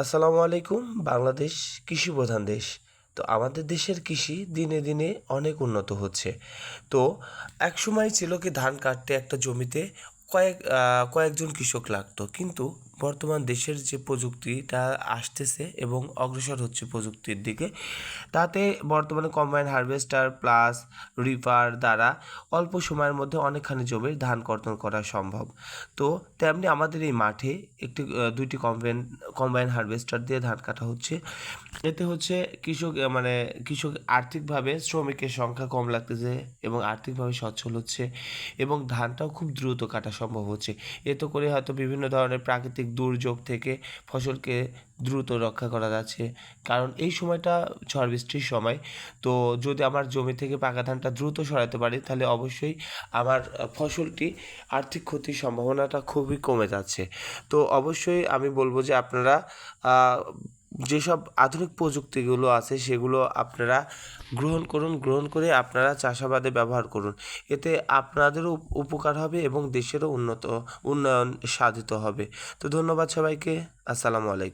আসসালামু আলাইকুম। বাংলাদেশ কৃষি প্রধান দেশ। তো আমাদের দেশের কৃষি দিনে দিনে অনেক উন্নত হচ্ছে। তো একসময় ছিল কি ধান কাটতে একটা জমিতে কয়েকজন কৃষক লাগতো, কিন্তু বর্তমান দেশের যে প্রযুক্তিটা আসতেছে এবং অগ্রসর হচ্ছে প্রযুক্তির দিকে, তাতে বর্তমানে কম্বাইন হারভেস্টার প্লাস রিপার দ্বারা অল্প সময়ের মধ্যে অনেকখানি জমির ধান কর্তন করা সম্ভব। তো তেমনি আমাদের এই মাঠে দুইটি কম্বাইন হারভেস্টার দিয়ে ধান কাটা হচ্ছে। এতে হচ্ছে কৃষক আর্থিকভাবে শ্রমিকের সংখ্যা কম লাগতেছে এবং আর্থিকভাবে সচ্ছল হচ্ছে এবং ধানটাও খুব দ্রুত কাটা সম্ভব হচ্ছে। এতে করে হয়তো বিভিন্ন ধরনের প্রাকৃতিক দুর্যোগ থেকে ফসলকে দ্রুত রক্ষা করা যাচ্ছে, কারণ এই সময়টা ঝড় বৃষ্টির সময়। তো যদি আমার জমি থেকে পাকা ধানটা দ্রুত সরাতে পারি, তাহলে অবশ্যই আমার ফসলটি আর্থিক ক্ষতির সম্ভাবনাটা খুবই কমে যাচ্ছে। তো অবশ্যই আমি বলবো যে আপনারা যেসব আধুনিক প্রযুক্তিগুলো আছে সেগুলো আপনারা গ্রহণ করে আপনারা চাষাবাদে ব্যবহার করুন। এতে আপনাদেরও উপকার হবে এবং দেশেরও উন্নয়ন সাধিত হবে। তো ধন্যবাদ সবাইকে। আসসালামু আলাইকুম।